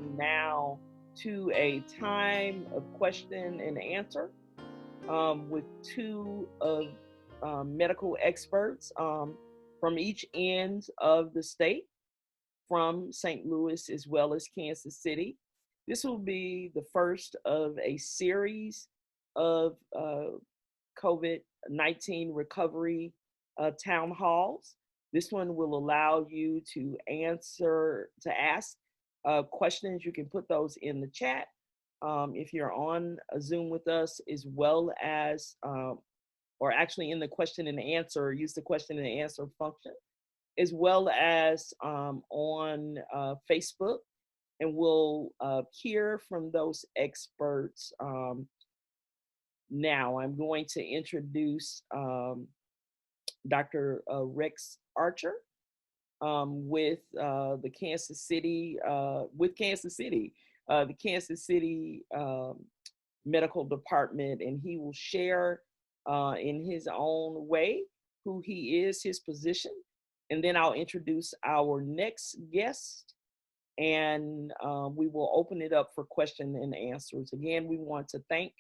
moving now to a time of question and answer with two of medical experts from each end of the state, from St. Louis as well as Kansas City. This will be the first of a series of COVID-19 recovery town halls. This one will allow you to ask questions. You can put those in the chat if you're on a Zoom with us, as well as, or actually in the question and answer, use the question and answer function, as well as on Facebook. And we'll hear from those experts now. I'm going to introduce Dr. Rex Archer with the Kansas City, the Kansas City Medical Department, and he will share in his own way who he is, his position, and then I'll introduce our next guest, and we will open it up for question and answers. Again, we want to thank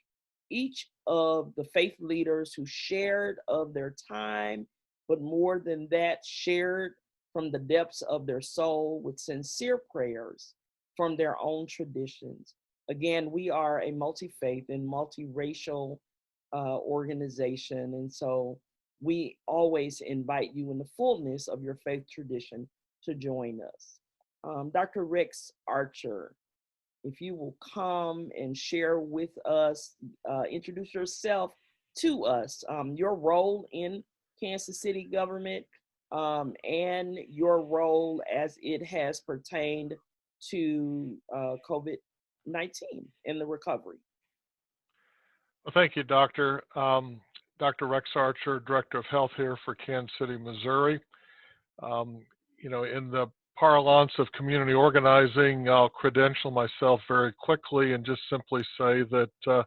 each of the faith leaders who shared of their time, but more than that, shared from the depths of their soul with sincere prayers from their own traditions. Again, we are a multi-faith and multiracial organization, and so we always invite you in the fullness of your faith tradition to join us. Dr. Rex Archer, if you will come and share with us, introduce yourself to us, your role in Kansas City government, and your role as it has pertained to COVID-19 and the recovery. Well, thank you, Doctor. Dr. Rex Archer, Director of Health here for Kansas City, Missouri. In the parlance of community organizing, I'll credential myself very quickly and just simply say that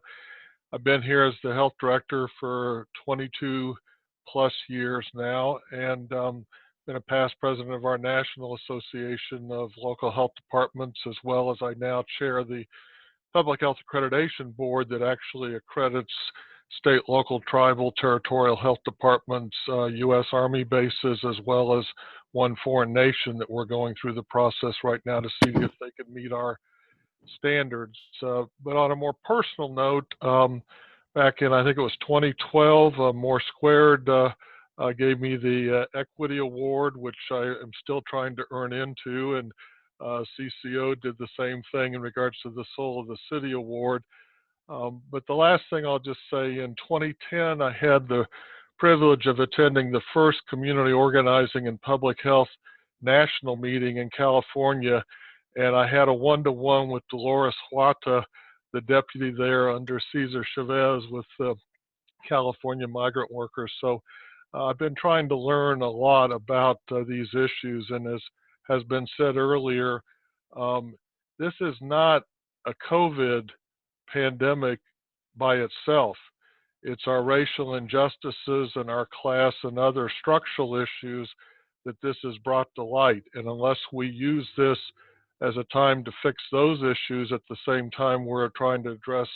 I've been here as the health director for 22 plus years now, and been a past president of our National Association of Local Health Departments, as well as I now chair the Public Health Accreditation Board that actually accredits state, local, tribal, territorial health departments, U.S. Army bases, as well as one foreign nation that we're going through the process right now to see if they can meet our standards. But on a more personal note, back in, I think it was 2012, More Squared gave me the Equity Award, which I am still trying to earn into, and CCO did the same thing in regards to the Soul of the City Award. But the last thing I'll just say, in 2010, I had the privilege of attending the first community organizing and public health national meeting in California, and I had a one-to-one with Dolores Huata, the deputy there under Cesar Chavez with the California migrant workers. So I've been trying to learn a lot about these issues, and as has been said earlier, this is not a COVID pandemic by itself. It's our racial injustices and our class and other structural issues that this has brought to light. And unless we use this as a time to fix those issues at the same time we're trying to address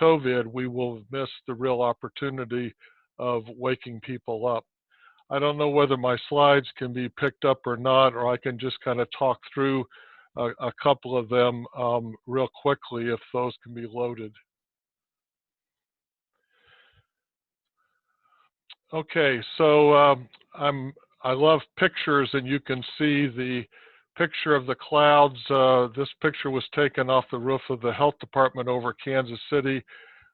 COVID, we will miss the real opportunity of waking people up. I don't know whether my slides can be picked up or not, or I can just kind of talk through a couple of them real quickly if those can be loaded. Okay, so I love pictures, and you can see the picture of the clouds. This picture was taken off the roof of the health department over Kansas City.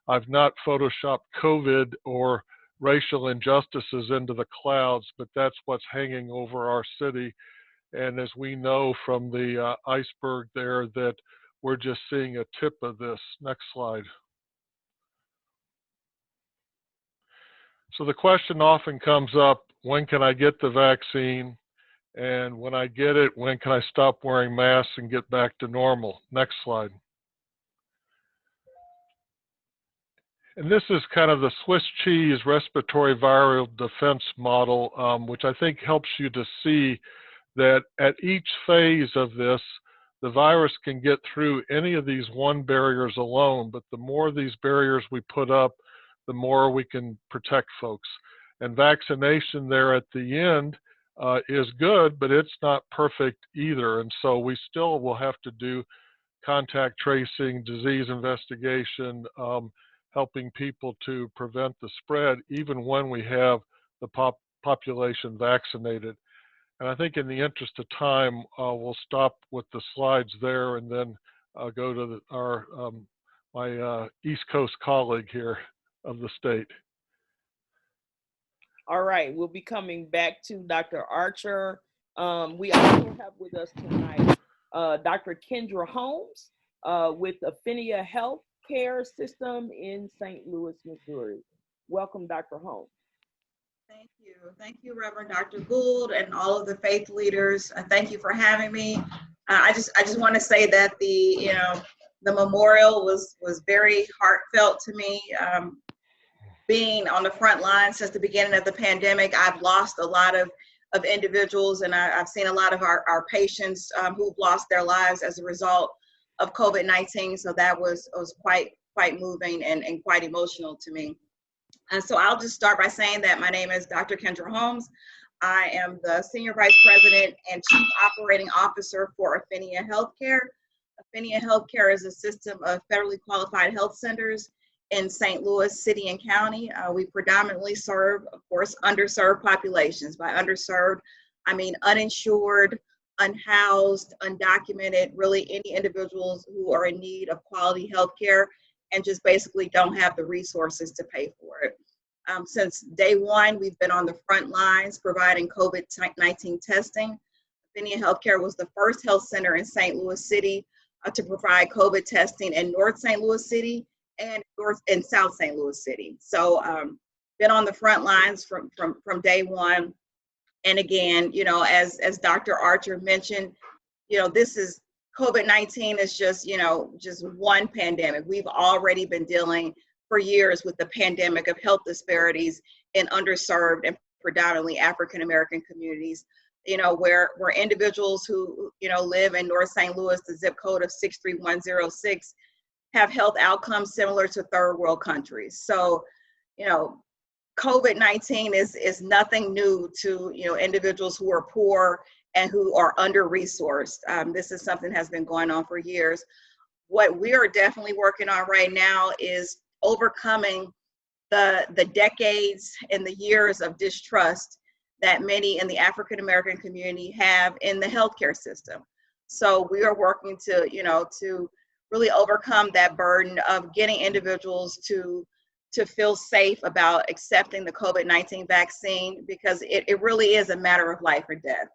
I've not photoshopped COVID or racial injustices into the clouds, but that's what's hanging over our city. And as we know from the iceberg there, that we're just seeing a tip of this. Next slide. So the question often comes up, when can I get the vaccine? And when I get it, when can I stop wearing masks and get back to normal? Next slide. And this is kind of the Swiss cheese respiratory viral defense model, which I think helps you to see that at each phase of this, the virus can get through any of these one barriers alone, but the more these barriers we put up, the more we can protect folks. And vaccination there at the end is good, but it's not perfect either. And so we still will have to do contact tracing, disease investigation, helping people to prevent the spread, even when we have the population vaccinated. And I think in the interest of time, we'll stop with the slides there and then go to my East Coast colleague here of the state. All right, we'll be coming back to Dr. Archer. We also have with us tonight Dr. Kendra Holmes with Affinia Health Care System in St. Louis, Missouri. Welcome, Dr. Holmes. Thank you. Thank you, Reverend Dr. Gould and all of the faith leaders. Thank you for having me. I just want to say that the memorial was very heartfelt to me. Being on the front line since the beginning of the pandemic, I've lost a lot of individuals, and I've seen a lot of our patients who've lost their lives as a result of COVID-19. So that was quite moving and quite emotional to me. And so I'll just start by saying that my name is Dr. Kendra Holmes. I am the Senior Vice President and Chief Operating Officer for Affinia Healthcare. Affinia Healthcare is a system of federally qualified health centers in St. Louis City and County. We predominantly serve, of course, underserved populations. By underserved, I mean uninsured, unhoused, undocumented, really any individuals who are in need of quality health care and just basically don't have the resources to pay for it. Since day one, we've been on the front lines providing COVID-19 testing. Affinia Healthcare was the first health center in St. Louis City to provide COVID testing in North St. Louis City and North and South St. Louis City. So been on the front lines from day one. And again, as Dr. Archer mentioned, this is COVID-19 is just one pandemic. We've already been dealing for years with the pandemic of health disparities in underserved and predominantly African-American communities, where individuals who, live in North St. Louis, the zip code of 63106, have health outcomes similar to third world countries. So, COVID-19 is nothing new to, individuals who are poor and who are under-resourced. This is something that has been going on for years. What we are definitely working on right now is overcoming the decades and the years of distrust that many in the African-American community have in the healthcare system. So we are working to really overcome that burden of getting individuals to feel safe about accepting the COVID-19 vaccine, because it really is a matter of life or death.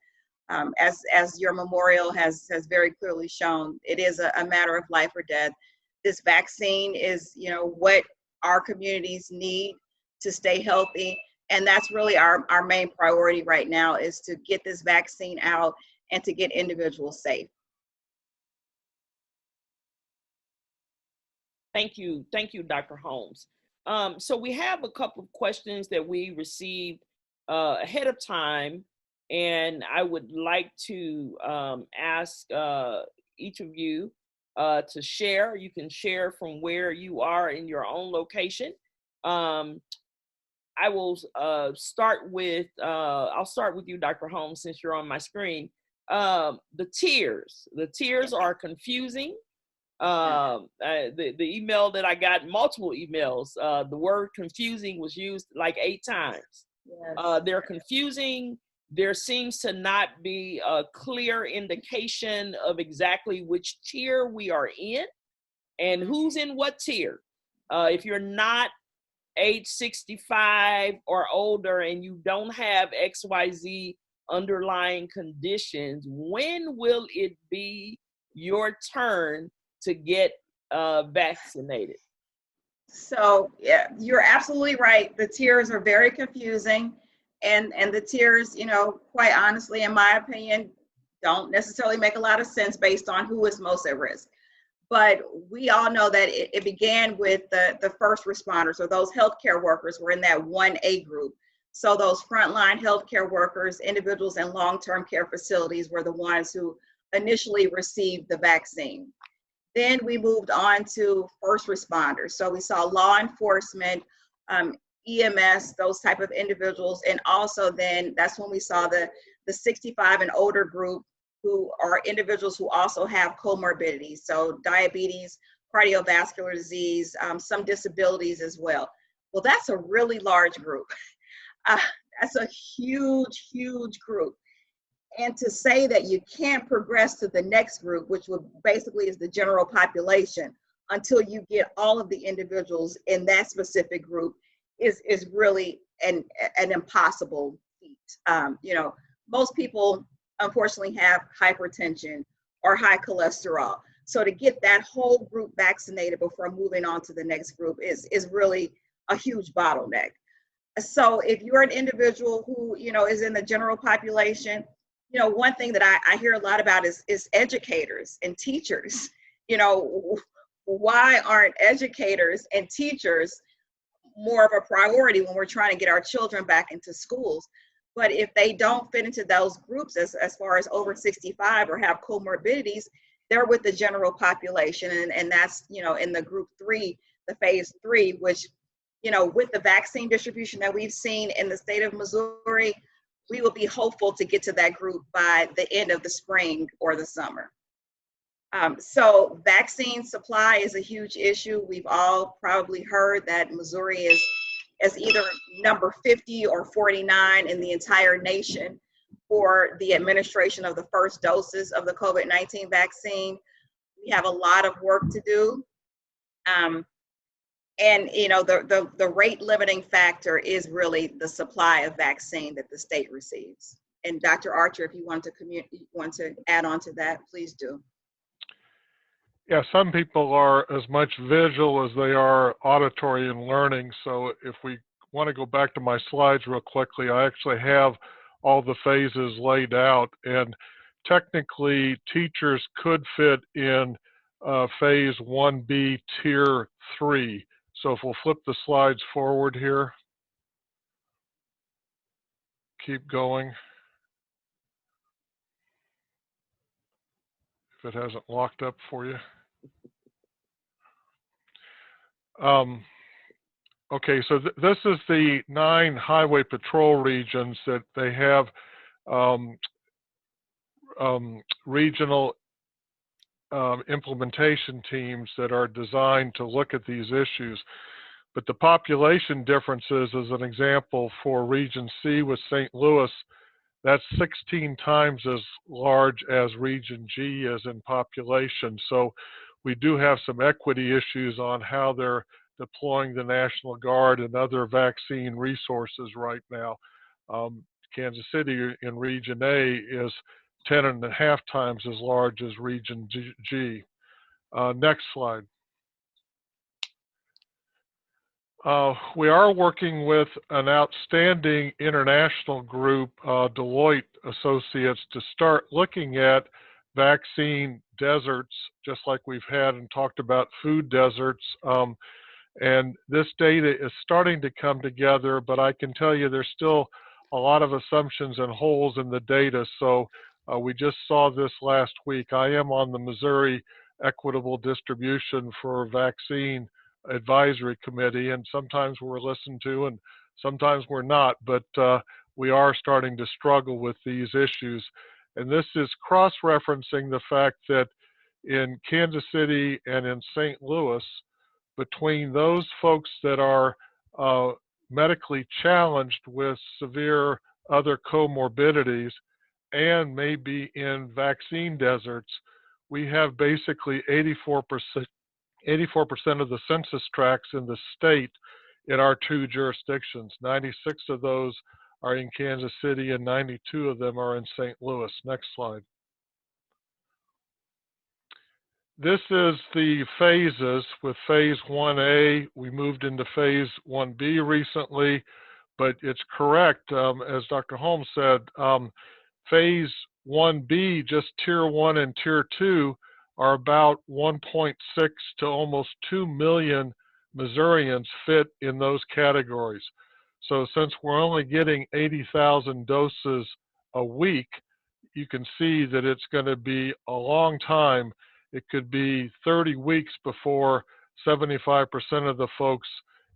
As your memorial has very clearly shown, it is a matter of life or death. This vaccine is, what our communities need to stay healthy. And that's really our main priority right now, is to get this vaccine out and to get individuals safe. Thank you, Dr. Holmes. So we have a couple of questions that we received ahead of time, and I would like to ask each of you to share. You can share from where you are in your own location. I will start with, I'll start with you, Dr. Holmes, since you're on my screen. The tiers are confusing. The email that I got, multiple emails, the word confusing was used like 8 times. Yes. They're confusing. There seems to not be a clear indication of exactly which tier we are in and who's in what tier. If you're not age 65 or older and you don't have XYZ underlying conditions, when will it be your turn to get vaccinated? So yeah, you're absolutely right. The tiers are very confusing, and the tiers, quite honestly, in my opinion, don't necessarily make a lot of sense based on who is most at risk. But we all know that it began with the first responders, or those healthcare workers were in that 1A group. So those frontline healthcare workers, individuals in long-term care facilities, were the ones who initially received the vaccine. Then we moved on to first responders. So we saw law enforcement, EMS, those type of individuals. And also then that's when we saw the 65 and older group, who are individuals who also have comorbidities. So diabetes, cardiovascular disease, some disabilities as well. Well, that's a really large group. That's a huge, huge group. And to say that you can't progress to the next group, which would basically is the general population, until you get all of the individuals in that specific group is really an impossible feat. You know, most people unfortunately have hypertension or high cholesterol. So to get that whole group vaccinated before moving on to the next group is really a huge bottleneck. So if you're an individual who, you know, is in the general population, you know, one thing that I hear a lot about is educators and teachers. You know, why aren't educators and teachers more of a priority when we're trying to get our children back into schools? But if they don't fit into those groups as far as over 65 or have comorbidities, they're with the general population. And that's, you know, in the group 3, the phase 3, which, you know, with the vaccine distribution that we've seen in the state of Missouri, we will be hopeful to get to that group by the end of the spring or the summer. So vaccine supply is a huge issue. We've all probably heard that Missouri is either number 50 or 49 in the entire nation for the administration of the first doses of the COVID-19 vaccine. We have a lot of work to do. And you know, the rate limiting factor is really the supply of vaccine that the state receives. And Dr. Archer, if you want to add on to that, please do. Yeah, some people are as much visual as they are auditory and learning. So if we want to go back to my slides real quickly, I actually have all the phases laid out. And technically, teachers could fit in phase 1B, tier 3. So if we'll flip the slides forward here, keep going. If it hasn't locked up for you. Okay, so this is the 9 highway patrol regions that they have regional implementation teams that are designed to look at these issues. But the population differences, as an example, for Region C with St. Louis, that's 16 times as large as Region G is in population. So we do have some equity issues on how they're deploying the National Guard and other vaccine resources right now. Kansas City in Region A is 10.5 times as large as Region G. Next slide. We are working with an outstanding international group, Deloitte Associates, to start looking at vaccine deserts, just like we've had and talked about food deserts. And this data is starting to come together, but I can tell you there's still a lot of assumptions and holes in the data. So we just saw this last week. I am on the Missouri Equitable Distribution for Vaccine Advisory Committee, and sometimes we're listened to and sometimes we're not, but we are starting to struggle with these issues. And this is cross-referencing the fact that in Kansas City and in St. Louis, between those folks that are medically challenged with severe other comorbidities and maybe in vaccine deserts, we have basically 84% of the census tracts in the state in our 2 jurisdictions. 96 of those are in Kansas City and 92 of them are in St. Louis. Next slide. This is the phases. With phase 1A, we moved into phase 1B recently, but it's correct, as Dr. Holmes said, phase 1B, just tier 1 and tier 2, are about 1.6 to almost 2 million Missourians fit in those categories. So since we're only getting 80,000 doses a week, you can see that it's going to be a long time. It could be 30 weeks before 75% of the folks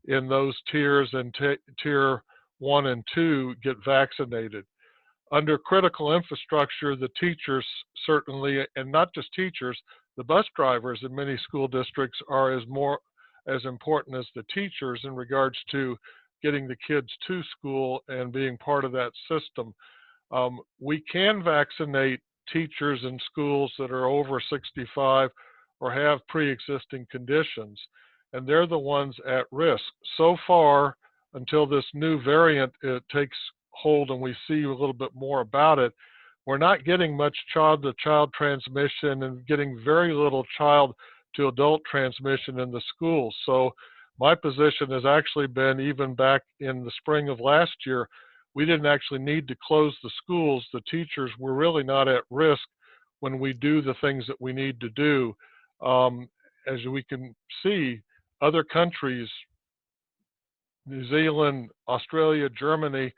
in those tiers and tier 1 and 2 get vaccinated. Under critical infrastructure, the teachers certainly, and not just teachers, the bus drivers in many school districts are as important as the teachers in regards to getting the kids to school and being part of that system. We can vaccinate teachers in schools that are over 65 or have pre-existing conditions, and they're the ones at risk. So far, until this new variant takes hold and we see a little bit more about it, we're not getting much child-to-child transmission and getting very little child-to-adult transmission in the schools. So my position has actually been, even back in the spring of last year, we didn't actually need to close the schools. The teachers were really not at risk when we do the things that we need to do. As we can see, other countries, New Zealand, Australia, Germany,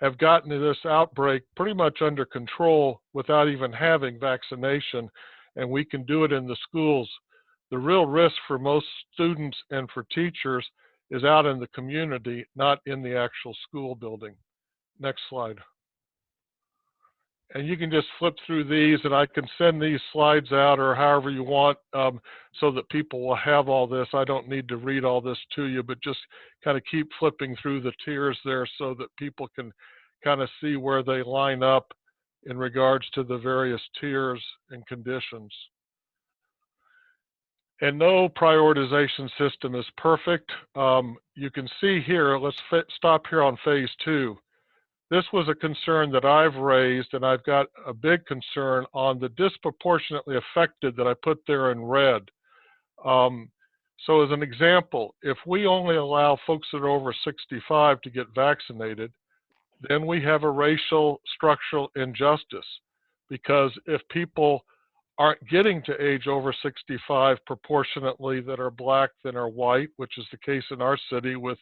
have gotten this outbreak pretty much under control without even having vaccination, and we can do it in the schools. The real risk for most students and for teachers is out in the community, not in the actual school building. Next slide. And you can just flip through these, and I can send these slides out or however you want, so that people will have all this. I don't need to read all this to you, but just kind of keep flipping through the tiers there so that people can kind of see where they line up in regards to the various tiers and conditions. And no prioritization system is perfect. You can see here, let's stop here on phase 2. This was a concern that I've raised, and I've got a big concern on the disproportionately affected that I put there in red. So as an example, if we only allow folks that are over 65 to get vaccinated, then we have a racial structural injustice, because if people aren't getting to age over 65 proportionately that are black than are white, which is the case in our city with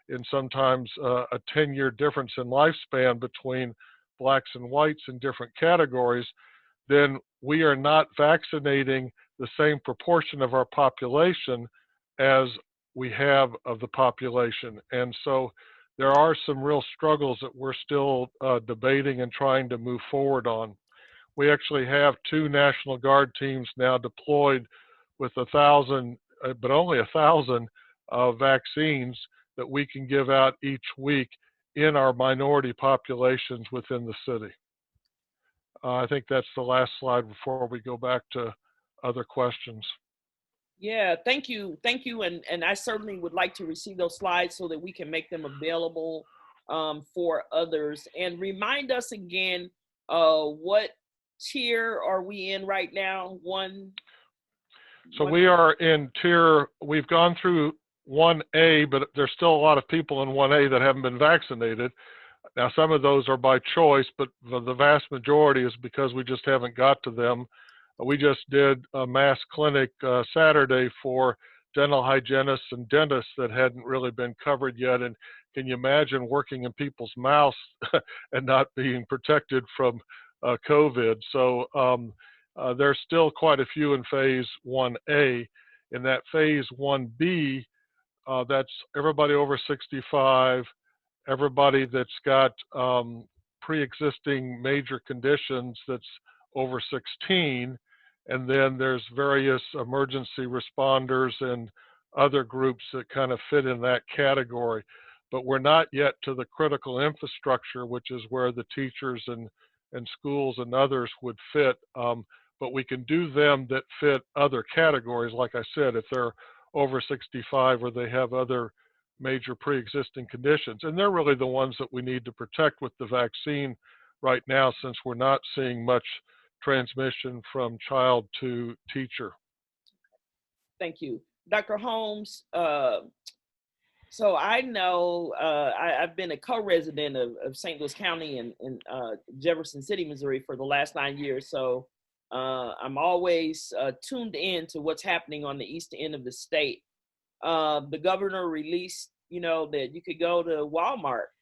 in sometimes a 10-year difference in lifespan between blacks and whites in different categories, then we are not vaccinating the same proportion of our population as we have of the population. And so there are some real struggles that we're still debating and trying to move forward on. We actually have 2 National Guard teams now deployed with 1,000, but only 1,000 vaccines that we can give out each week in our minority populations within the city. I think that's the last slide before we go back to other questions. Yeah, thank you. Thank you. And I certainly would like to receive those slides so that we can make them available for others. And remind us again, what tier are we in right now? So we are in tier, we've gone through 1A, but there's still a lot of people in 1A that haven't been vaccinated. Now, some of those are by choice, but the vast majority is because we just haven't got to them. We just did a mass clinic Saturday for dental hygienists and dentists that hadn't really been covered yet. And can you imagine working in people's mouths and not being protected from COVID? So there's still quite a few in phase 1A. In that phase 1B, that's everybody over 65, everybody that's got pre-existing major conditions that's over 16, and then there's various emergency responders and other groups that kind of fit in that category. But we're not yet to the critical infrastructure, which is where the teachers and schools and others would fit. But we can do them that fit other categories, like I said, if they're over 65 or they have other major pre-existing conditions. And they're really the ones that we need to protect with the vaccine right now, since we're not seeing much transmission from child to teacher. Thank you. Dr. Holmes, so I know I've been a co-resident of St. Louis County and Jefferson City, Missouri for the last 9 years. So I'm always tuned in to what's happening on the east end of the state. The governor released, that you could go to Walmart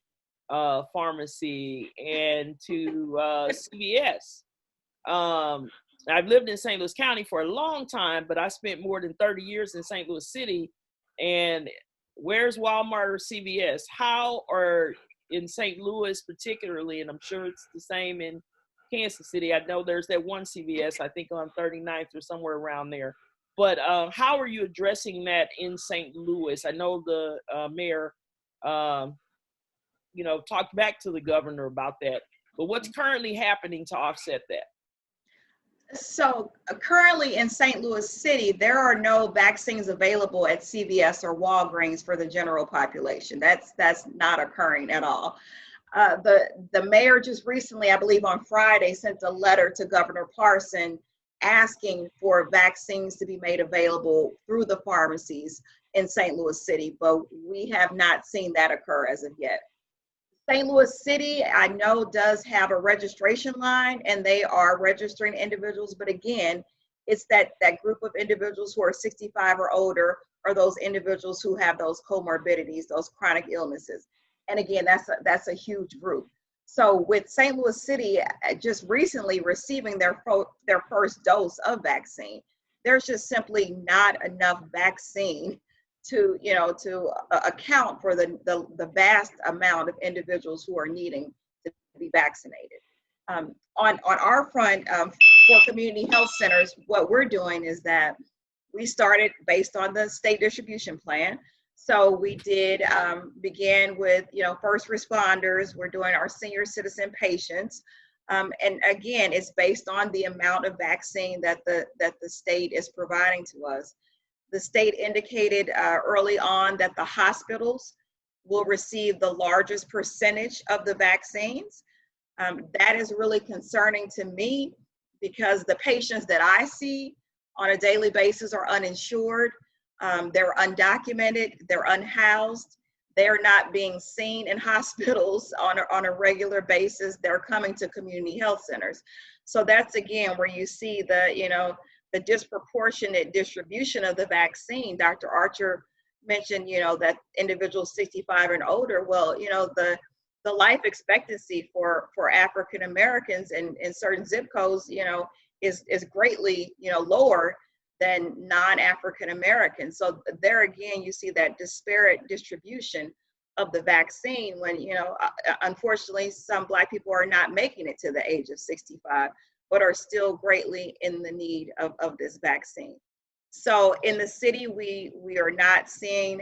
pharmacy and to CVS I've lived in St. Louis County for a long time, but I spent more than 30 years in St. Louis City. And where's Walmart or CVS? How are in St. Louis particularly, and I'm sure it's the same in Kansas City. I know there's that one CVS, I think on 39th or somewhere around there. But how are you addressing that in St. Louis? I know the mayor, talked back to the governor about that. But what's currently happening to offset that? So currently in St. Louis City, there are no vaccines available at CVS or Walgreens for the general population. That's not occurring at all. The mayor just recently, I believe on Friday, sent a letter to Governor Parson asking for vaccines to be made available through the pharmacies in St. Louis City, but we have not seen that occur as of yet. St. Louis City, I know, does have a registration line, and they are registering individuals. But again, it's that group of individuals who are 65 or older, or those individuals who have those comorbidities, those chronic illnesses. And again, that's a huge group. So with St. Louis City just recently receiving their first dose of vaccine, there's just simply not enough vaccine to account for the vast amount of individuals who are needing to be vaccinated. On our front, for community health centers, what we're doing is that we started based on the state distribution plan. So we did begin with first responders. We're doing our senior citizen patients, and again, it's based on the amount of vaccine that the state is providing to us. The state indicated early on that the hospitals will receive the largest percentage of the vaccines. That is really concerning to me because the patients that I see on a daily basis are uninsured, they're undocumented, they're unhoused, they're not being seen in hospitals on a regular basis. They're coming to community health centers. So that's again where you see the disproportionate distribution of the vaccine. Dr. Archer mentioned, that individuals 65 and older, well, the life expectancy for African Americans in certain zip codes, is greatly, lower than non-African Americans. So there again, you see that disparate distribution of the vaccine when, unfortunately, some Black people are not making it to the age of 65, but are still greatly in the need of this vaccine. So in the city, we are not seeing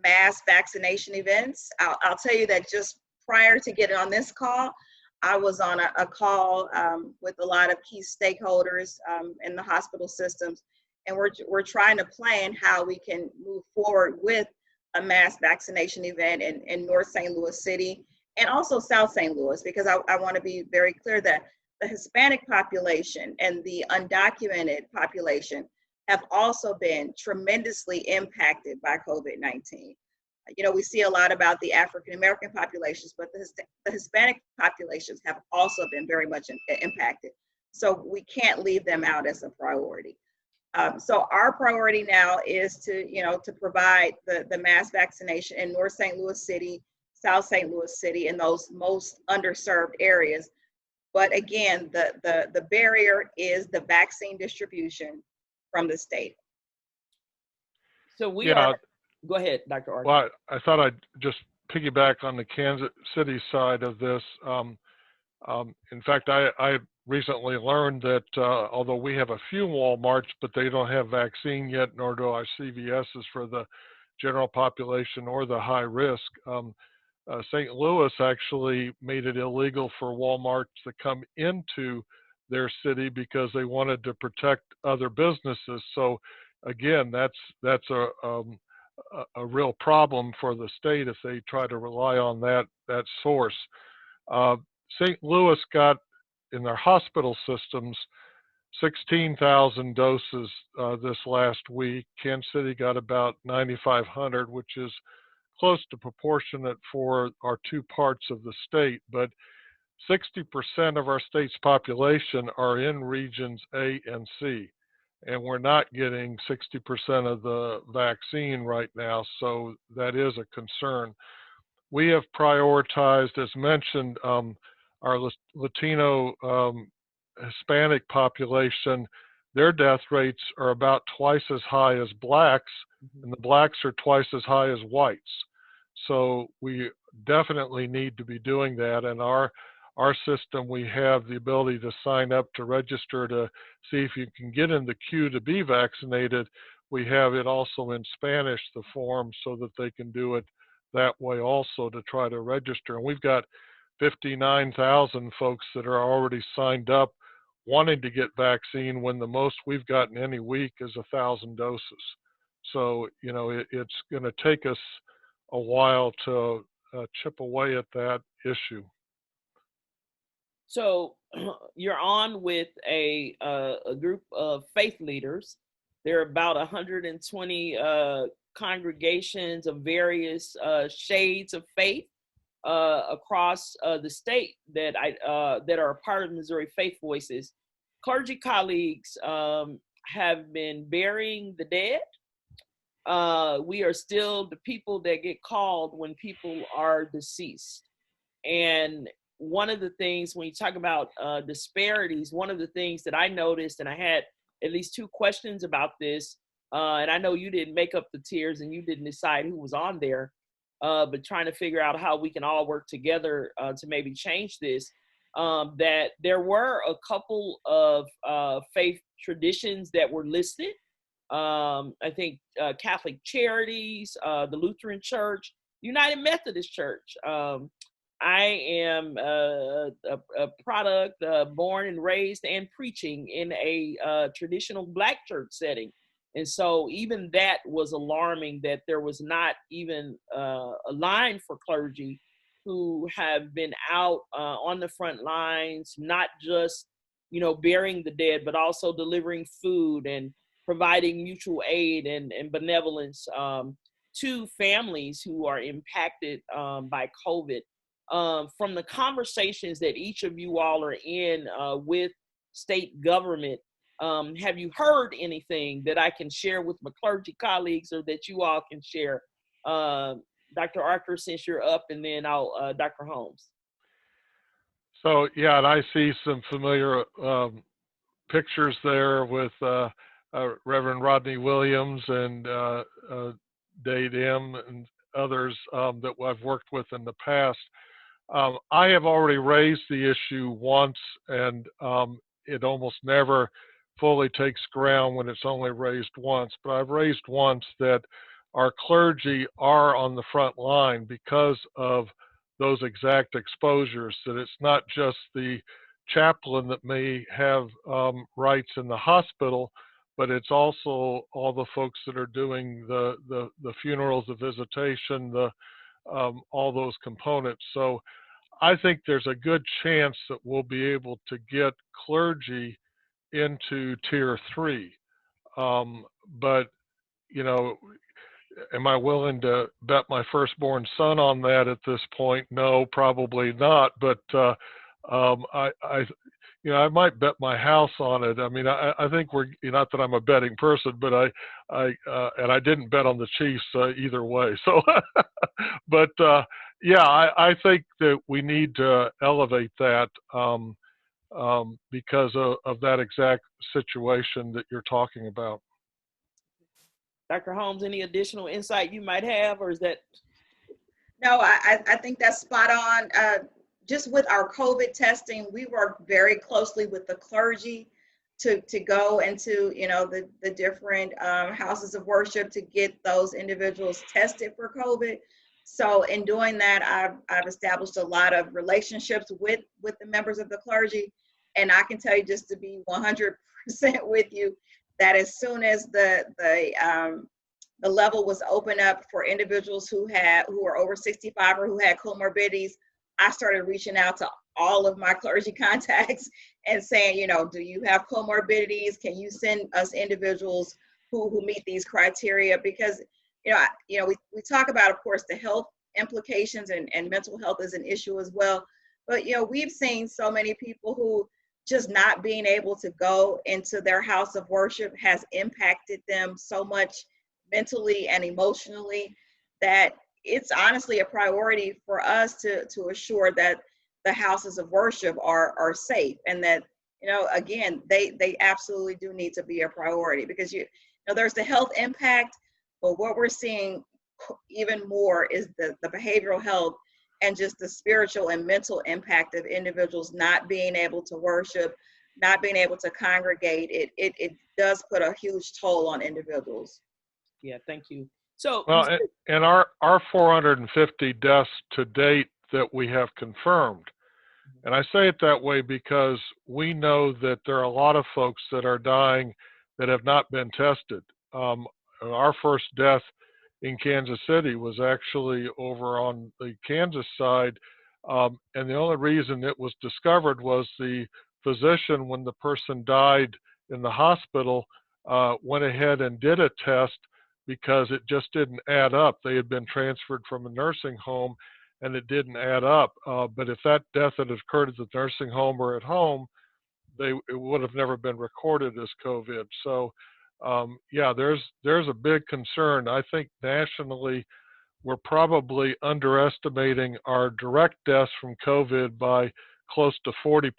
mass vaccination events. I'll tell you that just prior to getting on this call, I was on a call with a lot of key stakeholders in the hospital systems, and we're trying to plan how we can move forward with a mass vaccination event in North St. Louis City and also South St. Louis, because I want to be very clear that the Hispanic population and the undocumented population have also been tremendously impacted by COVID-19. We see a lot about the African American populations, but the Hispanic populations have also been very much impacted. So we can't leave them out as a priority. So our priority now is to provide the mass vaccination in North St. Louis City, South St. Louis City, in those most underserved areas. But again, the barrier is the vaccine distribution from the state. So we are, go ahead, Dr. Archer. Well, I thought I'd just piggyback on the Kansas City side of this. In fact, I recently learned that although we have a few Walmarts, but they don't have vaccine yet, nor do our CVSs for the general population or the high risk. St. Louis actually made it illegal for Walmart to come into their city because they wanted to protect other businesses. So again, that's a real problem for the state if they try to rely on that source. St. Louis got in their hospital systems 16,000 doses this last week. Kansas City got about 9,500, which is close to proportionate for our two parts of the state, but 60% of our state's population are in regions A and C, and we're not getting 60% of the vaccine right now, so that is a concern. We have prioritized, as mentioned, our Latino Hispanic population, their death rates are about twice as high as blacks, and the blacks are twice as high as whites. So we definitely need to be doing that. And our system, we have the ability to sign up to register to see if you can get in the queue to be vaccinated. We have it also in Spanish, the form, so that they can do it that way also to try to register. And we've got 59,000 folks that are already signed up wanting to get vaccine, when the most we've gotten any week is 1,000 doses. So, you know, it's going to take us a while to chip away at that issue. So you're on with a group of faith leaders. There are about 120 congregations of various shades of faith across the state that are a part of Missouri Faith Voices. Clergy colleagues have been burying the dead. We are still the people that get called when people are deceased. And one of the things, when you talk about disparities, one of the things that I noticed, and I had at least 2 questions about this, and I know you didn't make up the tiers and you didn't decide who was on there, but trying to figure out how we can all work together to maybe change this, that there were a couple of faith traditions that were listed. I think Catholic Charities, the Lutheran Church, United Methodist Church. I am a product born and raised and preaching in a traditional Black church setting. And so even that was alarming, that there was not even a line for clergy who have been out on the front lines, not just, you know, burying the dead, but also delivering food and providing mutual aid and benevolence to families who are impacted by COVID. From the conversations that each of you all are in with state government, have you heard anything that I can share with my clergy colleagues, or that you all can share? Dr. Arthur, since you're up, and then I'll Dr. Holmes. So yeah, and I see some familiar pictures there with Reverend Rodney Williams and Dade M. and others that I've worked with in the past. I have already raised the issue once, and it almost never fully takes ground when it's only raised once. But I've raised once that our clergy are on the front line because of those exact exposures, that it's not just the chaplain that may have rights in the hospital, but it's also all the folks that are doing the funerals, the visitation, all those components. So I think there's a good chance that we'll be able to get clergy into tier 3. But, you know, am I willing to bet my firstborn son on that at this point? No, probably not. But I might bet my house on it. I mean, I think we're, not that I'm a betting person, but and I didn't bet on the Chiefs either way. So, but yeah, I think that we need to elevate that because of that exact situation that you're talking about. Dr. Holmes, any additional insight you might have, or is that? No, I think that's spot on. Just with our COVID testing, we work very closely with the clergy to go into, the different houses of worship to get those individuals tested for COVID. So in doing that, I've established a lot of relationships with the members of the clergy. And I can tell you, just to be 100% with you, that as soon as the level was open up for individuals who are over 65 or who had comorbidities, I started reaching out to all of my clergy contacts and saying, do you have comorbidities? Can you send us individuals who meet these criteria? Because, we talk about, of course, the health implications, and mental health is an issue as well. But, we've seen so many people who just not being able to go into their house of worship has impacted them so much mentally and emotionally that it's honestly a priority for us to assure that the houses of worship are safe, and that again, they absolutely do need to be a priority, because there's the health impact, but what we're seeing even more is the behavioral health and just the spiritual and mental impact of individuals not being able to worship, not being able to congregate. It does put a huge toll on individuals. Yeah, thank you. So, well, and our 450 deaths to date that we have confirmed, and I say it that way because we know that there are a lot of folks that are dying that have not been tested. Our first death in Kansas City was actually over on the Kansas side, and the only reason it was discovered was the physician, when the person died in the hospital, went ahead and did a test because it just didn't add up. They had been transferred from a nursing home and it didn't add up. But if that death had occurred at the nursing home or at home, it would have never been recorded as COVID. So yeah, there's a big concern. I think nationally, we're probably underestimating our direct deaths from COVID by close to 40%.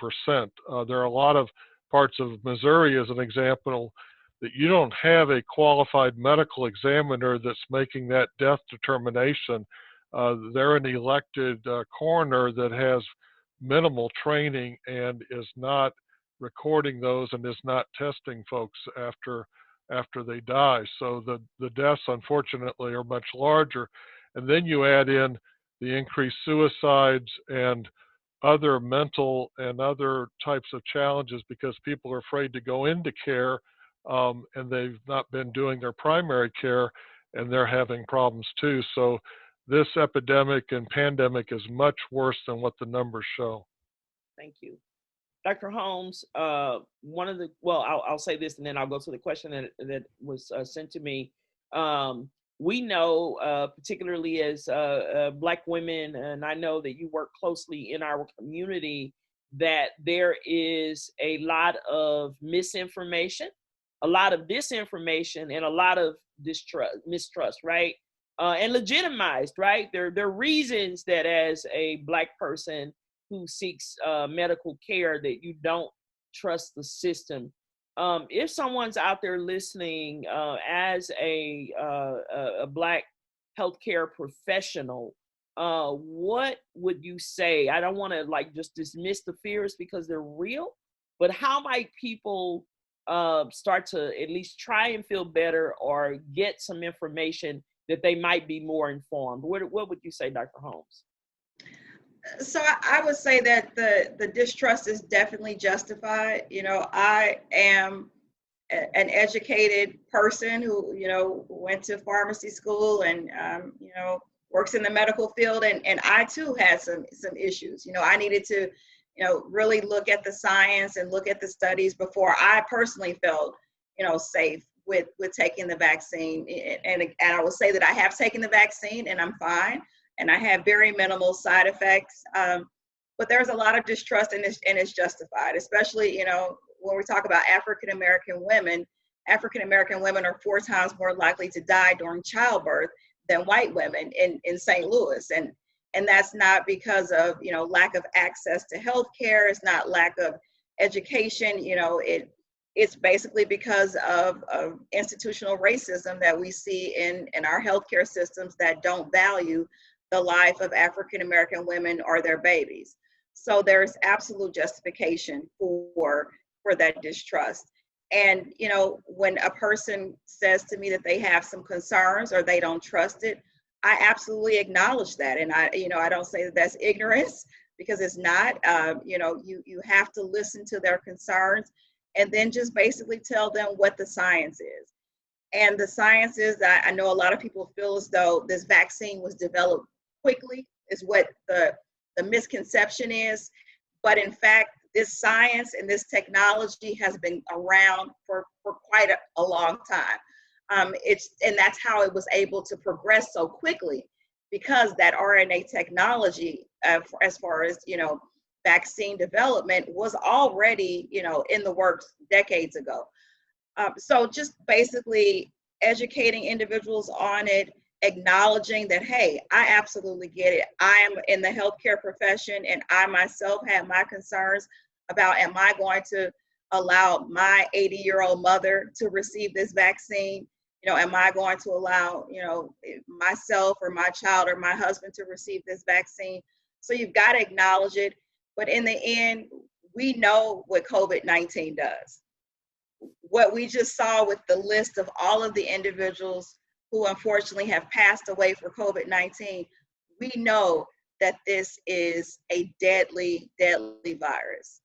There are a lot of parts of Missouri, as an example, that you don't have a qualified medical examiner that's making that death determination. They're an elected coroner that has minimal training and is not recording those and is not testing folks after they die. So the deaths, unfortunately, are much larger. And then you add in the increased suicides and other mental and other types of challenges because people are afraid to go into care, and they've not been doing their primary care, and they're having problems too. So this epidemic and pandemic is much worse than what the numbers show. thank you. Dr. Holmes, I'll say this and then I'll go to the question that was sent to me. We know, particularly as Black women, and I know that you work closely in our community, that there is a lot of misinformation, a lot of disinformation, and a lot of mistrust, right? And legitimized, right? There are reasons that as a Black person who seeks medical care that you don't trust the system. If someone's out there listening as a Black healthcare professional, what would you say? I don't want to just dismiss the fears because they're real, but how might people start to at least try and feel better or get some information that they might be more informed? What would you say, Dr. Holmes? So I would say that the distrust is definitely justified. I am an educated person who, went to pharmacy school and, works in the medical field. And I too had some issues. I needed to, really look at the science and look at the studies before I personally felt, safe with taking the vaccine. And I will say that I have taken the vaccine and I'm fine. And I have very minimal side effects. But there's a lot of distrust and it's justified, especially, when we talk about African-American women are 4 times more likely to die during childbirth than white women in St. Louis. And that's not because of, lack of access to health care. It's not lack of education. It's basically because of institutional racism that we see in our healthcare systems that don't value the life of African-American women or their babies. So there's absolute justification for that distrust. And, when a person says to me that they have some concerns or they don't trust it, I absolutely acknowledge that. And I don't say that that's ignorance, because it's not. You have to listen to their concerns and then just basically tell them what the science is. And the science is that I know a lot of people feel as though this vaccine was developed quickly, is what the misconception is. But in fact, this science and this technology has been around for quite a long time. And that's how it was able to progress so quickly, because that RNA technology, as far as, vaccine development, was already, in the works decades ago. So just basically educating individuals on it, acknowledging that, hey, I absolutely get it. I am in the healthcare profession and I myself have my concerns. about, am I going to allow my 80-year-old mother to receive this vaccine? You know, am I going to allow, you know, myself or my child or my husband to receive this vaccine? So you've got to acknowledge it. But in the end, we know what COVID-19 does. What we just saw with the list of all of the individuals who unfortunately have passed away for COVID-19, we know that this is a deadly, deadly virus.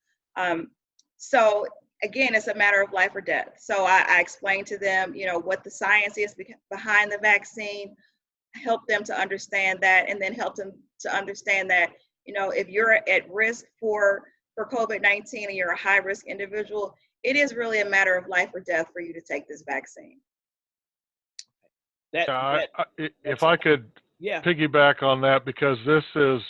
So again, it's a matter of life or death. So I explained to them, you know, what the science is behind the vaccine, help them to understand that, and then help them to understand that, you know, if you're at risk for COVID-19 and you're a high risk individual, it is really a matter of life or death for you to take this vaccine. If I could piggyback on that, because this is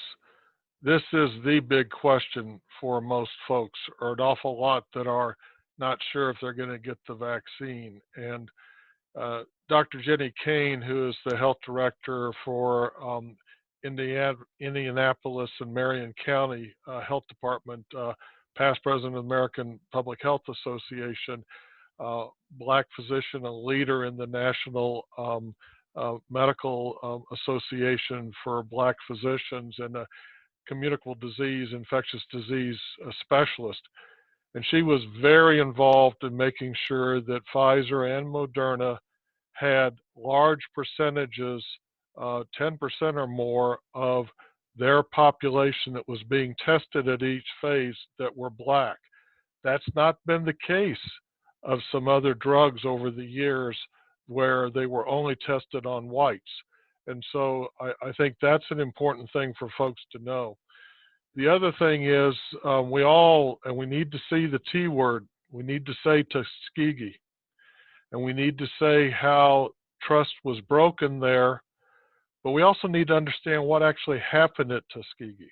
the big question for most folks, or an awful lot that are not sure if they're going to get the vaccine. And Dr. Jenny Kane, who is the health director for Indianapolis and Marion County Health Department, past president of the American Public Health Association, Black physician, a leader in the National Medical Association for Black physicians, and a communicable disease, infectious disease specialist. And she was very involved in making sure that Pfizer and Moderna had large percentages, 10% or more of their population that was being tested at each phase that were Black. That's not been the case of some other drugs over the years where they were only tested on whites. And so I think that's an important thing for folks to know. The other thing is we need to see the T word. We need to say Tuskegee. And we need to say how trust was broken there. But we also need to understand what actually happened at Tuskegee.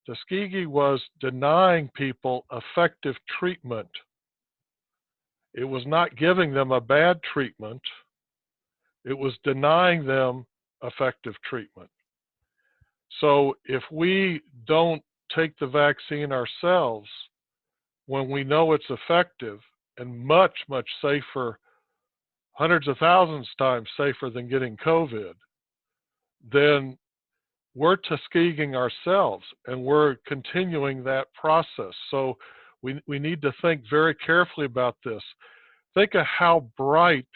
Tuskegee was denying people effective treatment. It was not giving them a bad treatment. It was denying them effective treatment. So if we don't take the vaccine ourselves when we know it's effective and much, much safer, hundreds of thousands times safer than getting COVID, then we're Tuskegeeing ourselves, and we're continuing that process. So we need to think very carefully about this. Think of how bright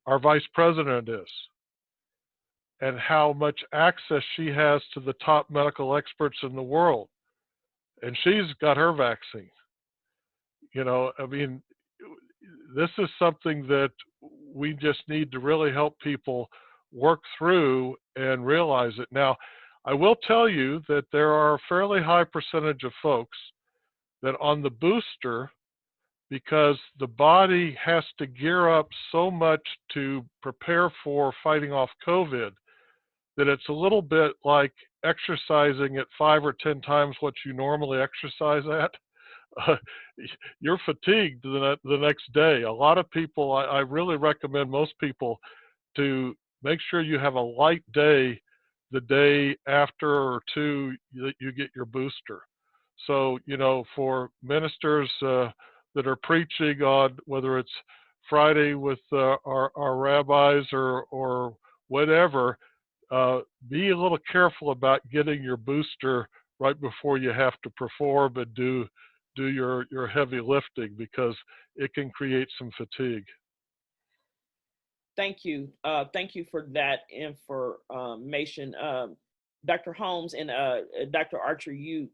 our vice president is and how much access she has to the top medical experts in the world. And she's got her vaccine. You know, I mean, this is something that we just need to really help people work through and realize it. Now, I will tell you that there are a fairly high percentage of folks that on the booster, because the body has to gear up so much to prepare for fighting off COVID, that it's a little bit like exercising at 5 or 10 times what you normally exercise at. You're fatigued the next day. A lot of people, I really recommend most people to make sure you have a light day the day after or two that you get your booster. So, you know, for ministers that are preaching on whether it's Friday with our rabbis or whatever, be a little careful about getting your booster right before you have to perform and do your heavy lifting, because it can create some fatigue. Thank you. Thank you for that information. Dr. Holmes and Dr. Archer, you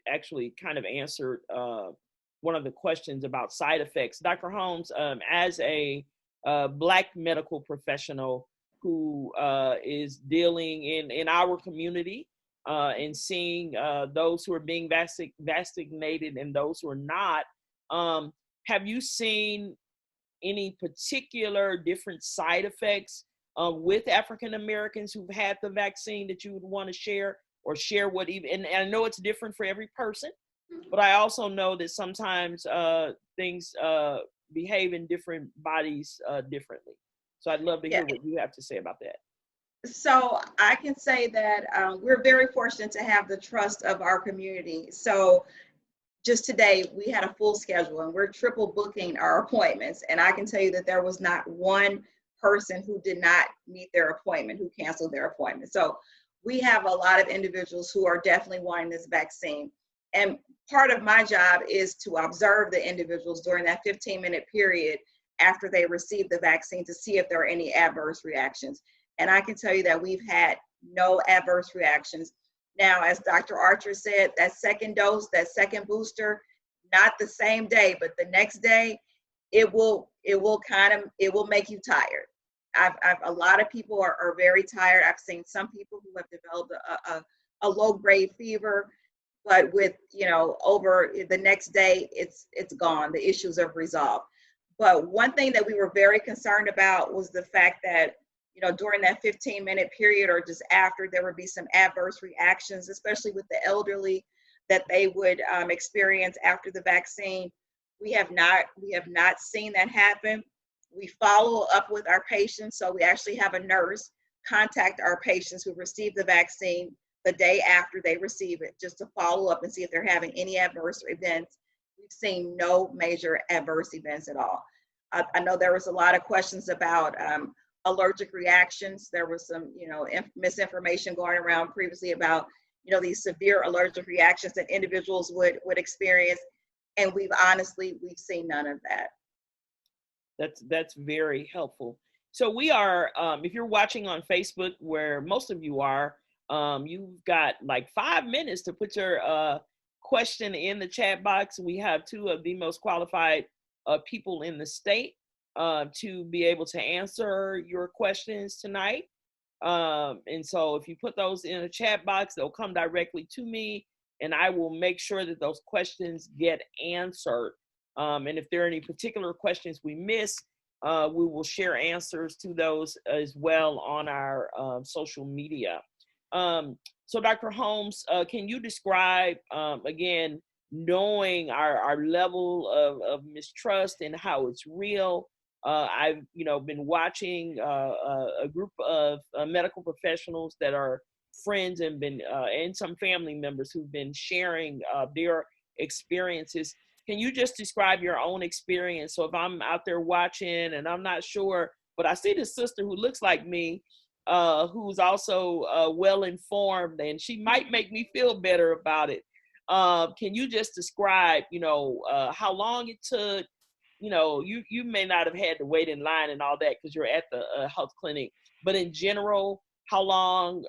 actually kind of answered one of the questions about side effects. Dr. Holmes, as a Black medical professional who is dealing in our community and seeing those who are being vaccinated and those who are not, have you seen any particular different side effects with African Americans who've had the vaccine that you would want to share, or share what even, and I know it's different for every person, but I also know that sometimes things behave in different bodies differently. So I'd love to hear what you have to say about that. So I can say that we're very fortunate to have the trust of our community. So just today, we had a full schedule and we're triple booking our appointments. And I can tell you that there was not one person who did not meet their appointment, who canceled their appointment. So we have a lot of individuals who are definitely wanting this vaccine. And part of my job is to observe the individuals during that 15-minute period after they receive the vaccine to see if there are any adverse reactions. And I can tell you that we've had no adverse reactions. Now, as Dr. Archer said, that second dose, that second booster, not the same day, but the next day, it will make you tired. A lot of people are very tired. I've seen some people who have developed a low grade fever, but with, over the next day, it's gone. The issues are resolved. But one thing that we were very concerned about was the fact that, during that 15-minute period or just after, there would be some adverse reactions, especially with the elderly, that they would experience after the vaccine. We have not seen that happen. We follow up with our patients. So we actually have a nurse contact our patients who receive the vaccine the day after they receive it, just to follow up and see if they're having any adverse events. We've seen no major adverse events at all. I know there was a lot of questions about allergic reactions. There was some, misinformation going around previously about, these severe allergic reactions that individuals would experience. And we've seen none of that. That's very helpful. So we are, if you're watching on Facebook, where most of you are, you've got like 5 minutes to put your question in the chat box. We have two of the most qualified people in the state to be able to answer your questions tonight. And so if you put those in a chat box, they'll come directly to me and I will make sure that those questions get answered. And if there are any particular questions we miss, we will share answers to those as well on our social media. So Dr. Holmes, can you describe, again, knowing our level of mistrust and how it's real? I've, been watching a group of medical professionals that are friends and and some family members who've been sharing their experiences. Can you just describe your own experience? So if I'm out there watching and I'm not sure, but I see this sister who looks like me, who's also well-informed, and she might make me feel better about it. Can you just describe, how long it took? You may not have had to wait in line and all that because you're at the health clinic, but in general, how long,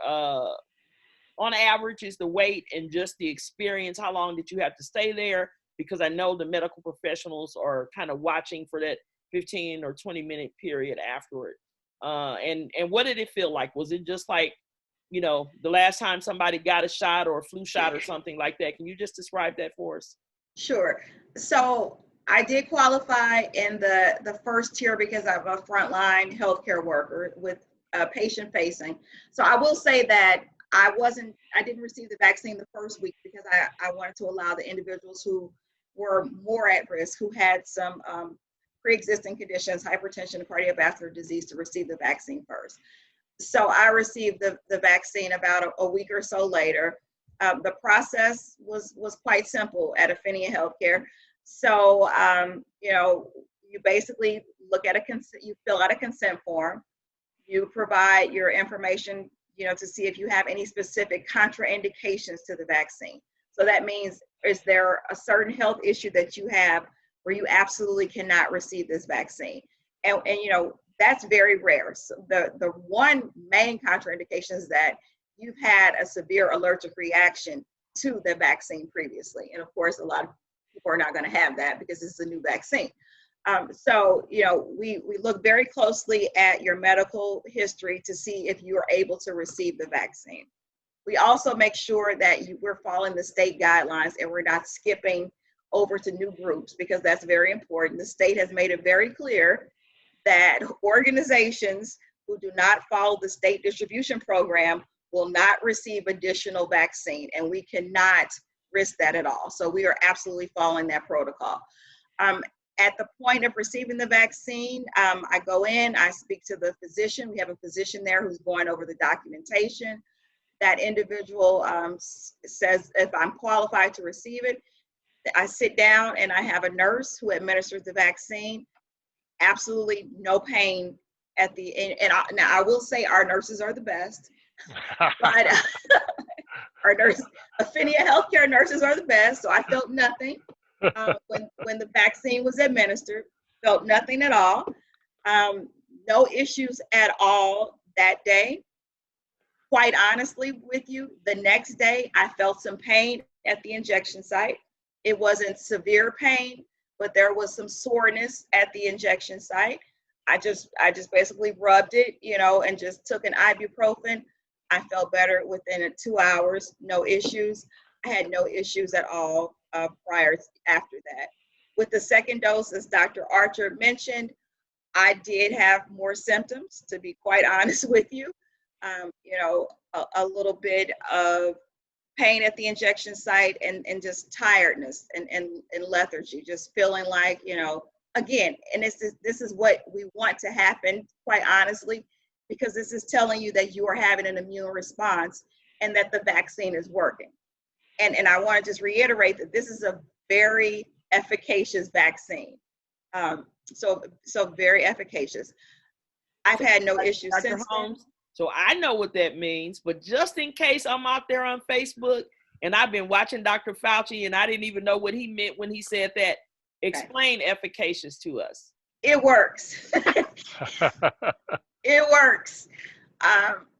on average, is the wait, and just the experience? How long did you have to stay there? Because I know the medical professionals are kind of watching for that 15 or 20-minute period afterward. And what did it feel like? Was it just like, the last time somebody got a shot or a flu shot or something like that? Can you just describe that for us? Sure. So I did qualify in the first tier because I'm a frontline healthcare worker with patient facing. So I will say that I didn't receive the vaccine the first week because I wanted to allow the individuals who were more at risk, who had some pre-existing conditions, hypertension and cardiovascular disease, to receive the vaccine first. So I received the vaccine about a week or so later. The process was quite simple at Affinia Healthcare. So, you basically you fill out a consent form, you provide your information, to see if you have any specific contraindications to the vaccine. So that means, is there a certain health issue that you have where you absolutely cannot receive this vaccine? And that's very rare. So the one main contraindication is that you've had a severe allergic reaction to the vaccine previously. And of course, a lot of people are not going to have that because it's a new vaccine. So, we look very closely at your medical history to see if you are able to receive the vaccine. We also make sure that we're following the state guidelines and we're not skipping over to new groups, because that's very important. The state has made it very clear that organizations who do not follow the state distribution program will not receive additional vaccine, and we cannot risk that at all. So we are absolutely following that protocol. At the point of receiving the vaccine, I go in, I speak to the physician. We have a physician there who's going over the documentation. That individual says if I'm qualified to receive it. I sit down and I have a nurse who administers the vaccine. Absolutely no pain at the end. And now I will say our nurses are the best, but our nurse, Affinia Healthcare nurses are the best. So I felt nothing when the vaccine was administered. Felt nothing at all. No issues at all that day. Quite honestly with you, the next day I felt some pain at the injection site. It wasn't severe pain, but there was some soreness at the injection site. I just basically rubbed it, and just took an ibuprofen. I felt better within 2 hours, no issues. I had no issues at all after that. With the second dose, as Dr. Archer mentioned, I did have more symptoms, to be quite honest with you. A little bit of pain at the injection site and just tiredness and lethargy, just feeling like, again, and this is what we want to happen, quite honestly, because this is telling you that you are having an immune response and that the vaccine is working. And I want to just reiterate that this is a very efficacious vaccine. So very efficacious. I've had no issues since then. So I know what that means, but just in case I'm out there on Facebook and I've been watching Dr. Fauci and I didn't even know what he meant when he said that, explain efficacious to us. It works. It works.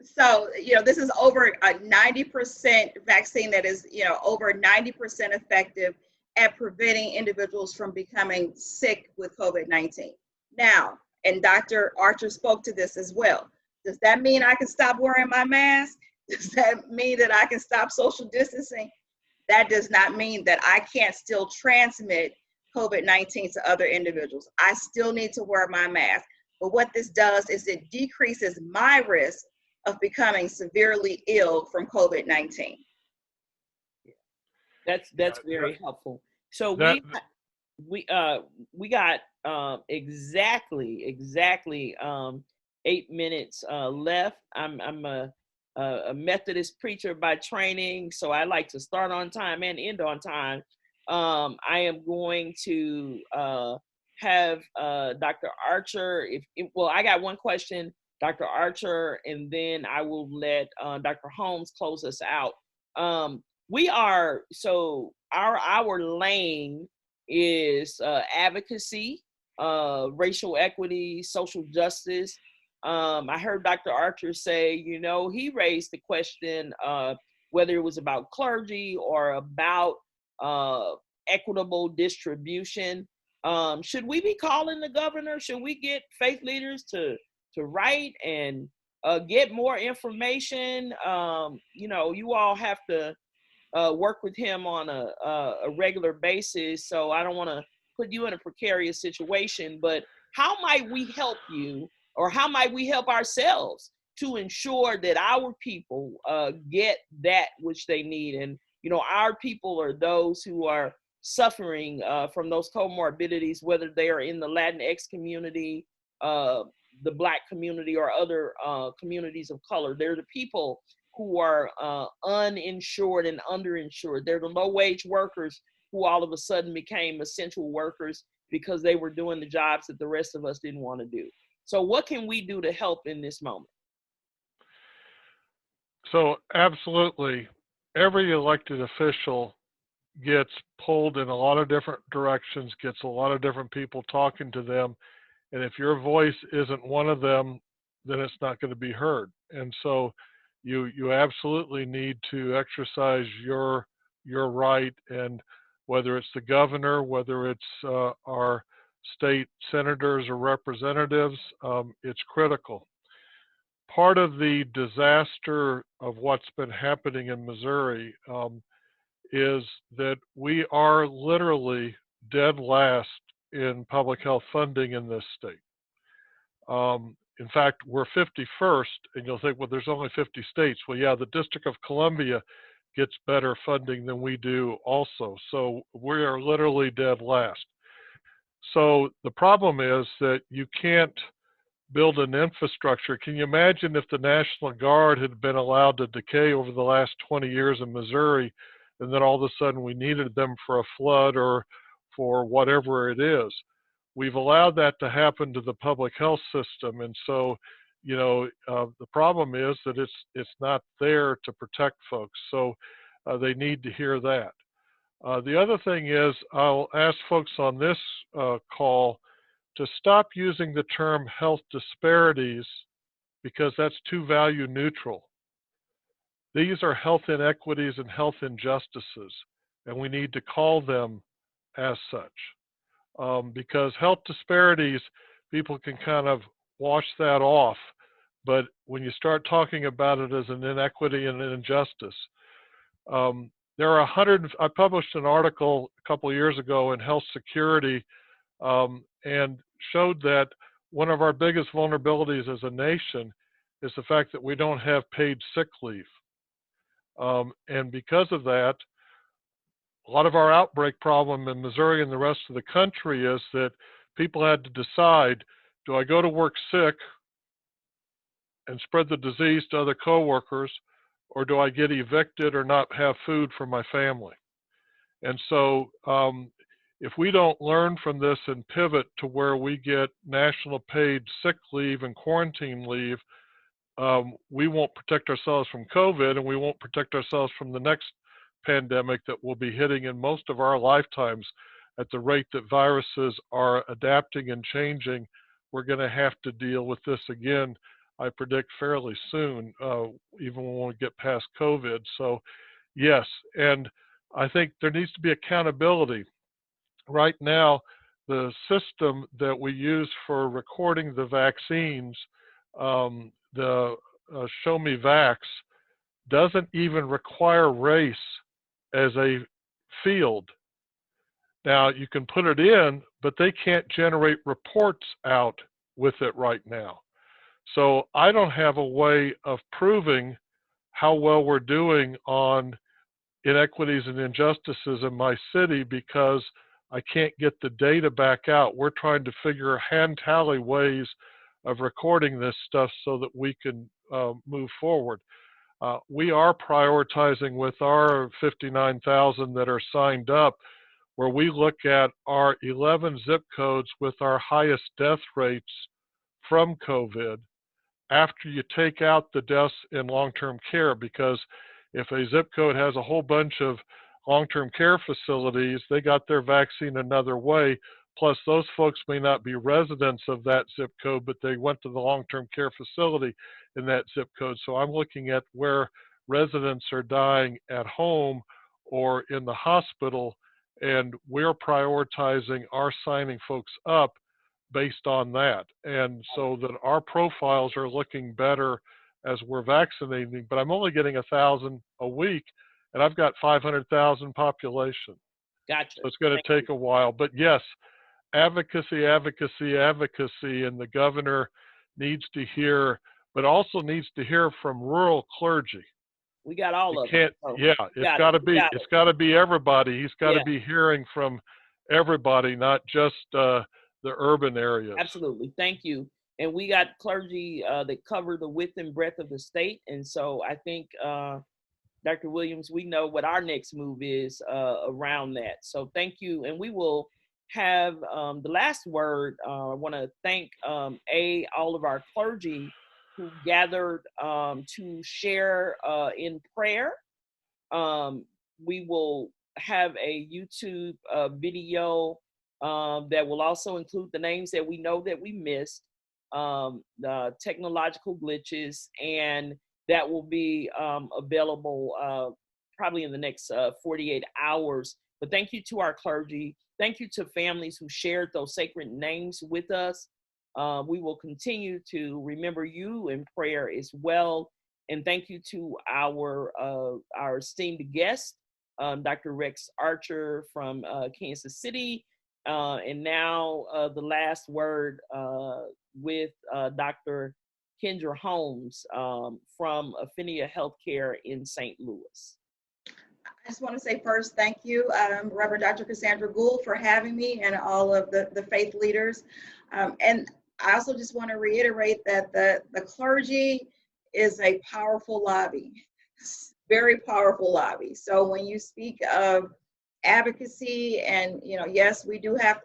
So, this is over a 90% vaccine that is, over 90% effective at preventing individuals from becoming sick with COVID-19. Now, and Dr. Archer spoke to this as well. Does that mean I can stop wearing my mask? Does that mean that I can stop social distancing? That does not mean that I can't still transmit COVID-19 to other individuals. I still need to wear my mask. But what this does is it decreases my risk of becoming severely ill from COVID-19. That's very helpful. So we got exactly 8 minutes left. I'm a Methodist preacher by training, so I like to start on time and end on time. I am going to have Dr. Archer. I got one question, Dr. Archer, and then I will let Dr. Holmes close us out. Our lane is advocacy, racial equity, social justice. I heard Dr. Archer say, he raised the question whether it was about clergy or about equitable distribution. Should we be calling the governor? Should we get faith leaders to write and get more information? You all have to work with him on a regular basis. So I don't want to put you in a precarious situation, but how might we help you, or how might we help ourselves to ensure that our people get that which they need? And, our people are those who are suffering from those comorbidities, whether they are in the Latinx community, the Black community, or other communities of color. They're the people who are uninsured and underinsured. They're the low-wage workers who all of a sudden became essential workers because they were doing the jobs that the rest of us didn't want to do. So what can we do to help in this moment? So absolutely, every elected official gets pulled in a lot of different directions, gets a lot of different people talking to them. And if your voice isn't one of them, then it's not going to be heard. And so you absolutely need to exercise your right, and whether it's the governor, whether it's our state senators or representatives, it's critical. Part of the disaster of what's been happening in Missouri is that we are literally dead last in public health funding in this state. In fact, we're 51st, and you'll think, well, there's only 50 states. Well, yeah, the District of Columbia gets better funding than we do also. So we are literally dead last. so the problem is that you can't build an infrastructure. Can you imagine if the National Guard had been allowed to decay over the last 20 years in Missouri, and then all of a sudden we needed them for a flood or for whatever it is? We've allowed that to happen to the public health system, and so, the problem is that it's not there to protect folks. So they need to hear that. The other thing is, I'll ask folks on this call to stop using the term health disparities, because that's too value neutral. These are health inequities and health injustices, and we need to call them as such. Because health disparities, people can kind of wash that off, but when you start talking about it as an inequity and an injustice, there are I published an article a couple of years ago in Health Security, and showed that one of our biggest vulnerabilities as a nation is the fact that we don't have paid sick leave. And because of that, a lot of our outbreak problem in Missouri and the rest of the country is that people had to decide, do I go to work sick and spread the disease to other coworkers, or do I get evicted or not have food for my family? And so if we don't learn from this and pivot to where we get national paid sick leave and quarantine leave, we won't protect ourselves from COVID, and we won't protect ourselves from the next pandemic that will be hitting in most of our lifetimes at the rate that viruses are adapting and changing. We're going to have to deal with this again, I predict, fairly soon, even when we get past COVID. So yes, and I think there needs to be accountability. Right now, the system that we use for recording the vaccines, the Show Me Vax, doesn't even require race as a field. Now, you can put it in, but they can't generate reports out with it right now. So I don't have a way of proving how well we're doing on inequities and injustices in my city because I can't get the data back out. We're trying to hand tally ways of recording this stuff so that we can move forward. We are prioritizing with our 59,000 that are signed up, where we look at our 11 zip codes with our highest death rates from COVID after you take out the deaths in long-term care, because if a zip code has a whole bunch of long-term care facilities, they got their vaccine another way. Plus, those folks may not be residents of that zip code, but they went to the long-term care facility in that zip code. So I'm looking at where residents are dying at home or in the hospital, and we're prioritizing our signing folks up based on that. And so that our profiles are looking better as we're vaccinating, but I'm only getting 1,000 a week, and I've got 500,000 population. Gotcha. So it's going to take a while. But yes, advocacy, and the governor needs to hear, but also needs to hear from rural clergy. We got all of it. Yeah, it's got to be everybody. He's got to be hearing from everybody, not just the urban areas. Absolutely. Thank you. And we got clergy that cover the width and breadth of the state. And so I think, Dr. Williams, we know what our next move is around that. So thank you. And we will have the last word. I want to thank all of our clergy who gathered to share in prayer. We will have a YouTube video that will also include the names that we know that we missed, the technological glitches, and that will be available probably in the next 48 hours. But thank you to our clergy. Thank you to families who shared those sacred names with us. We will continue to remember you in prayer as well. And thank you to our esteemed guest, Dr. Rex Archer from Kansas City. And now the last word with Dr. Kendra Holmes from Affinia Healthcare in St. Louis. I just want to say first, thank you, Reverend Dr. Cassandra Gould, for having me and all of the faith leaders. And I also just want to reiterate that the clergy is a powerful lobby, very powerful lobby. So when you speak of advocacy and, yes,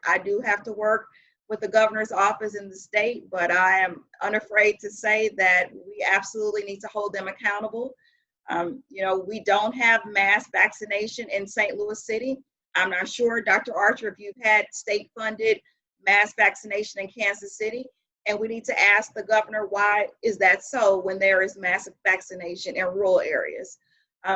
I do have to work with the governor's office in the state, but I am unafraid to say that we absolutely need to hold them accountable. We don't have mass vaccination in St. Louis City. I'm not sure, Dr. Archer, if you've had state-funded mass vaccination in Kansas City, and we need to ask the governor, why is that so when there is massive vaccination in rural areas?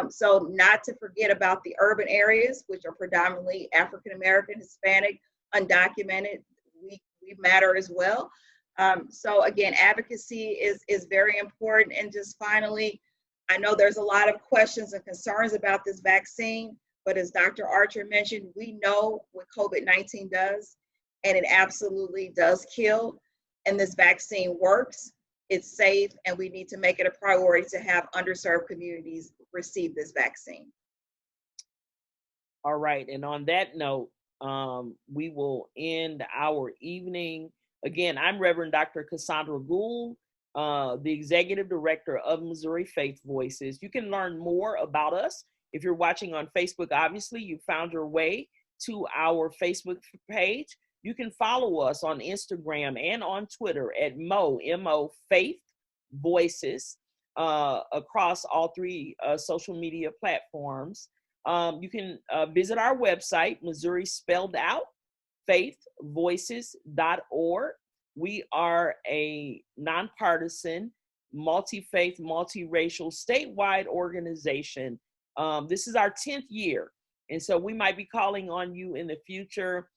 So not to forget about the urban areas, which are predominantly African-American, Hispanic, undocumented, we matter as well. So again, advocacy is very important. And just finally, I know there's a lot of questions and concerns about this vaccine, but as Dr. Archer mentioned, we know what COVID-19 does, and it absolutely does kill. And this vaccine works, it's safe, and we need to make it a priority to have underserved communities receive this vaccine. All right, and on that note, we will end our evening. Again, I'm Reverend Dr. Cassandra Gould, the Executive Director of Missouri Faith Voices. You can learn more about us. If you're watching on Facebook, obviously, you found your way to our Facebook page. You can follow us on Instagram and on Twitter at MO Faith Voices across all three social media platforms. You can visit our website, Missouri spelled out, faithvoices.org. We are a nonpartisan, multi-faith, multiracial, statewide organization. This is our 10th year. And so we might be calling on you in the future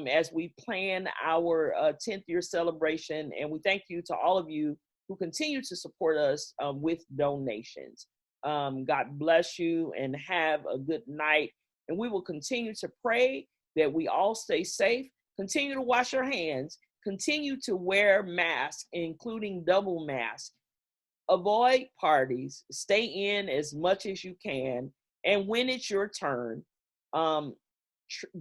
as we plan our 10th year celebration. And we thank you to all of you who continue to support us with donations. God bless you and have a good night. And we will continue to pray that we all stay safe. Continue to wash your hands. Continue to wear masks, including double masks. Avoid parties. Stay in as much as you can. And when it's your turn,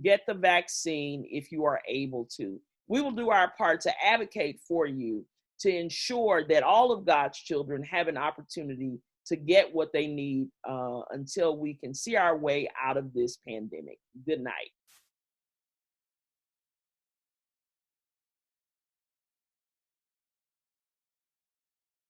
get the vaccine if you are able to. We will do our part to advocate for you to ensure that all of God's children have an opportunity to get what they need until we can see our way out of this pandemic. Good night.